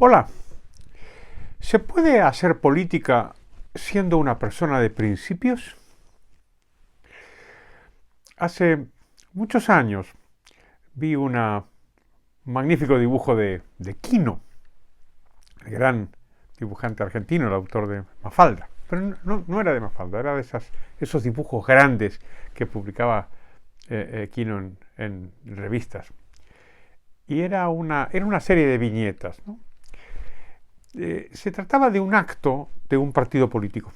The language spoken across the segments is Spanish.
Hola, ¿se puede hacer política siendo una persona de principios? Hace muchos años vi un magnífico dibujo de Quino, el gran dibujante argentino, el autor de Mafalda. Pero no era de Mafalda, era de esos dibujos grandes que publicaba Quino en revistas. Y era una serie de viñetas, ¿no? Se trataba de un acto de un partido político.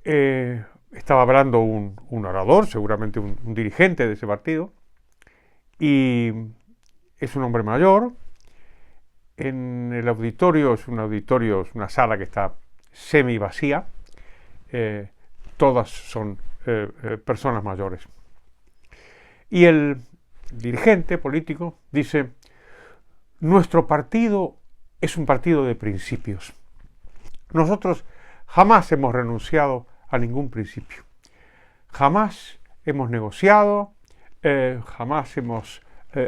Estaba hablando un orador, seguramente un dirigente de ese partido, y es un hombre mayor. En el auditorio, es una sala que está semi vacía. Todas son personas mayores. Y el dirigente político dice: nuestro partido es un partido de principios. Nosotros jamás hemos renunciado a ningún principio. Jamás hemos negociado, jamás hemos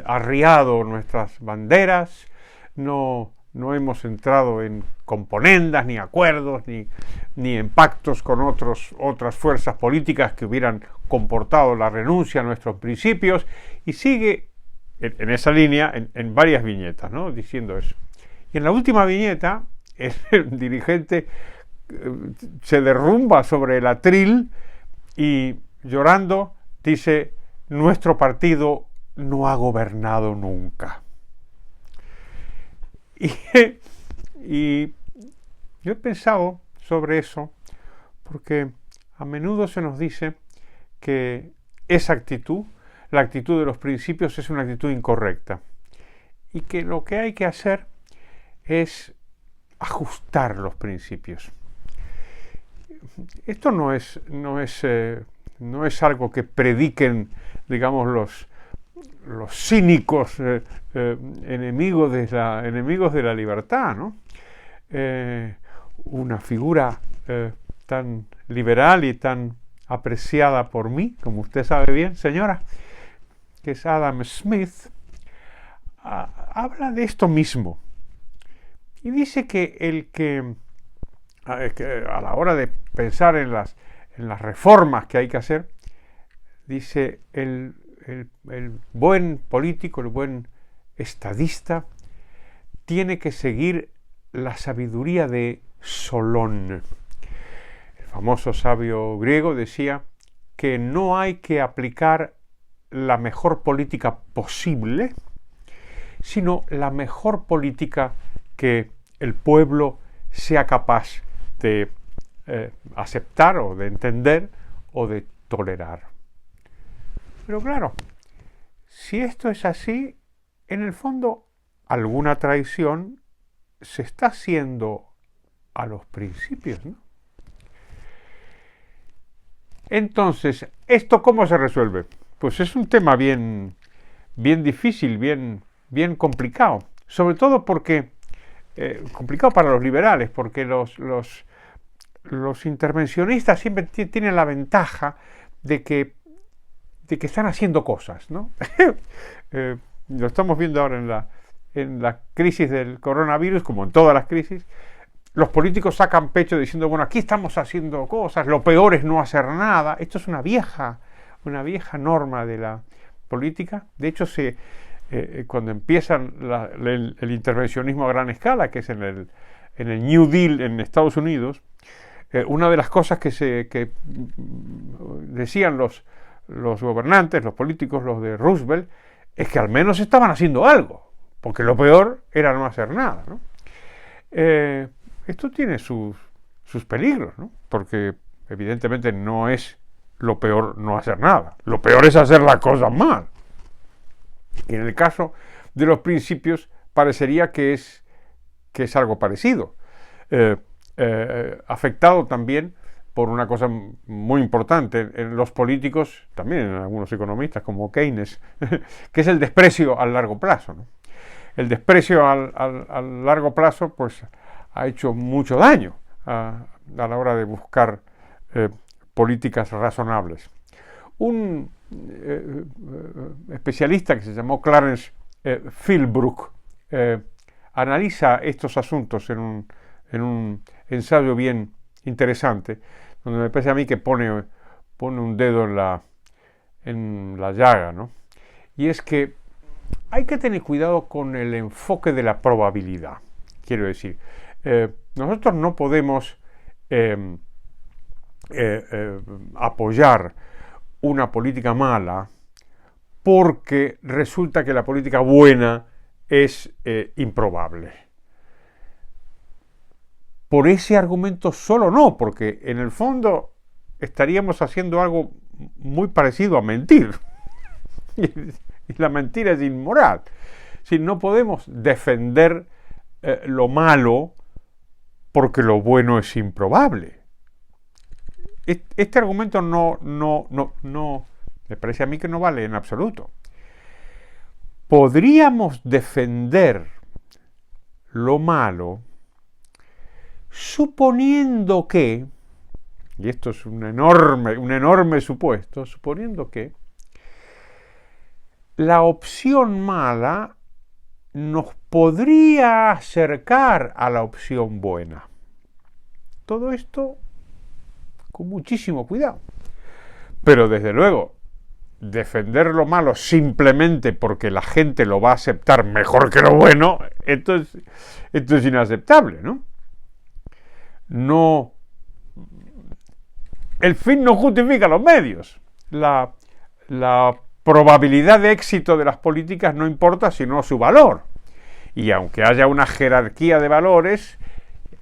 arriado nuestras banderas, no hemos entrado en componendas, ni acuerdos, ni en pactos con otras fuerzas políticas que hubieran comportado la renuncia a nuestros principios, y sigue en esa línea en varias viñetas, ¿no?, diciendo eso. Y en la última viñeta, el dirigente se derrumba sobre el atril y, llorando, dice: nuestro partido no ha gobernado nunca. Y yo he pensado sobre eso porque a menudo se nos dice que esa actitud, la actitud de los principios, es una actitud incorrecta, y que lo que hay que hacer es ajustar los principios. Esto no es algo que prediquen, digamos, los cínicos enemigos de la libertad, ¿no? Una figura tan liberal y tan apreciada por mí, como usted sabe bien, señora, que es Adam Smith, habla de esto mismo. Y dice que a la hora de pensar en las reformas que hay que hacer, dice: el buen político, el buen estadista, tiene que seguir la sabiduría de Solón. El famoso sabio griego decía que no hay que aplicar la mejor política posible, sino la mejor política que el pueblo sea capaz de aceptar, o de entender, o de tolerar. Pero claro, si esto es así, en el fondo alguna traición se está haciendo a los principios, ¿no? Entonces, ¿esto cómo se resuelve? Pues es un tema bien difícil, bien complicado, sobre todo porque complicado para los liberales, porque los intervencionistas siempre tienen la ventaja de que están haciendo cosas, ¿no? Lo estamos viendo ahora en la crisis del coronavirus, como en todas las crisis. Los políticos sacan pecho diciendo: bueno, aquí estamos haciendo cosas, lo peor es no hacer nada. Esto es una vieja norma de la política. De hecho, cuando empiezan el intervencionismo a gran escala, que es en el New Deal en Estados Unidos, una de las cosas que decían los gobernantes, los políticos, los de Roosevelt, es que al menos estaban haciendo algo, porque lo peor era no hacer nada, ¿no? Esto tiene sus peligros, ¿no? Porque evidentemente no es lo peor no hacer nada, lo peor es hacer las cosas mal. Y en el caso de los principios parecería que es algo parecido, afectado también por una cosa muy importante en los políticos, también en algunos economistas como Keynes, que es el desprecio al largo plazo, ¿no? El desprecio al largo plazo pues ha hecho mucho daño a la hora de buscar políticas razonables. Un especialista que se llamó Clarence Philbrook analiza estos asuntos en un ensayo bien interesante, donde me parece a mí que pone un dedo en la llaga, ¿no? Y es que hay que tener cuidado con el enfoque de la probabilidad. Quiero decir, nosotros no podemos apoyar una política mala porque resulta que la política buena es improbable. Por ese argumento solo no, porque en el fondo estaríamos haciendo algo muy parecido a mentir. Y la mentira es inmoral. Si no podemos defender lo malo porque lo bueno es improbable. Este argumento no, me parece a mí que no vale en absoluto. Podríamos defender lo malo suponiendo que, y esto es un enorme supuesto, suponiendo que la opción mala nos podría acercar a la opción buena. Todo esto con muchísimo cuidado. Pero desde luego, defender lo malo simplemente porque la gente lo va a aceptar mejor que lo bueno, esto es inaceptable, ¿no? El fin no justifica los medios. La probabilidad de éxito de las políticas no importa sino su valor. Y aunque haya una jerarquía de valores,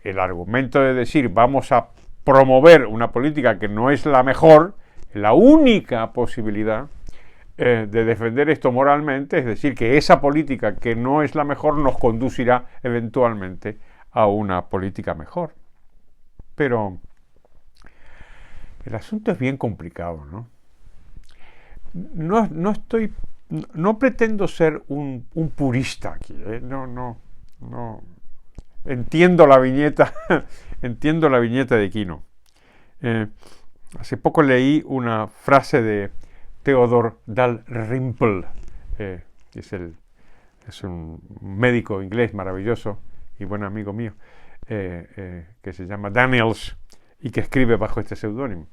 el argumento de decir vamos a promover una política que no es la mejor, la única posibilidad de defender esto moralmente, es decir, que esa política que no es la mejor nos conducirá eventualmente a una política mejor. Pero el asunto es bien complicado, ¿no? No pretendo ser un purista aquí, ¿eh? No. Entiendo la viñeta de Quino. Hace poco leí una frase de Theodor Dalrymple, es un médico inglés maravilloso y buen amigo mío, que se llama Daniels y que escribe bajo este seudónimo.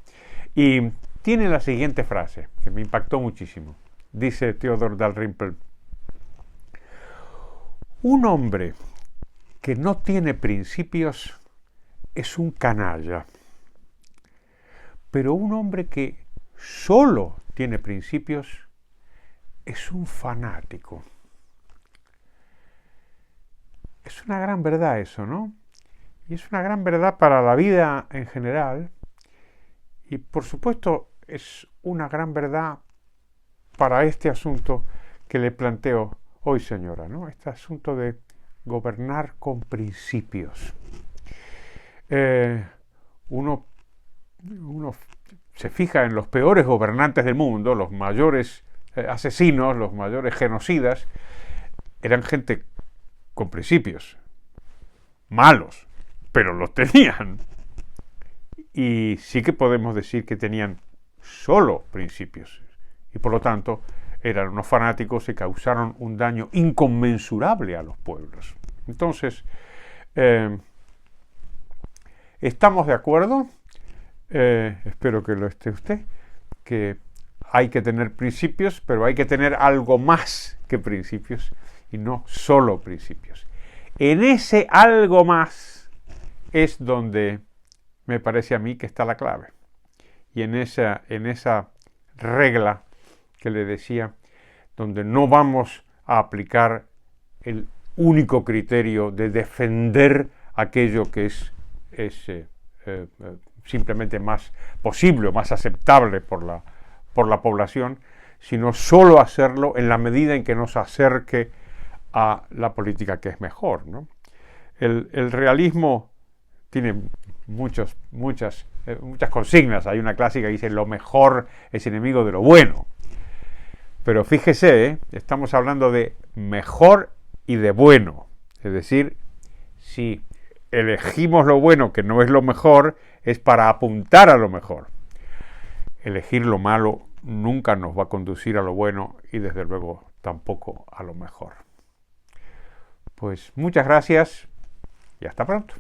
Y tiene la siguiente frase, que me impactó muchísimo. Dice Theodor Dalrymple: un hombre que no tiene principios es un canalla, pero un hombre que solo tiene principios es un fanático. Es una gran verdad eso, ¿no? Y es una gran verdad para la vida en general y por supuesto es una gran verdad para este asunto que le planteo hoy, señora, ¿no? Este asunto de gobernar con principios. Uno se fija en los peores gobernantes del mundo, los mayores asesinos, los mayores genocidas, eran gente con principios, malos, pero los tenían. Y sí que podemos decir que tenían solo principios, y por lo tanto eran unos fanáticos y causaron un daño inconmensurable a los pueblos. Entonces, ¿estamos de acuerdo? Espero que lo esté usted, que hay que tener principios, pero hay que tener algo más que principios y no solo principios. En ese algo más es donde me parece a mí que está la clave. Y en esa regla que le decía, donde no vamos a aplicar el único criterio de defender aquello que es simplemente más posible o más aceptable por la población, sino solo hacerlo en la medida en que nos acerque a la política que es mejor, ¿no? El realismo tiene muchas consignas. Hay una clásica que dice lo mejor es enemigo de lo bueno. Pero fíjese, estamos hablando de mejor y de bueno. Es decir, si elegimos lo bueno que no es lo mejor, es para apuntar a lo mejor. Elegir lo malo nunca nos va a conducir a lo bueno y desde luego tampoco a lo mejor. Pues muchas gracias y hasta pronto.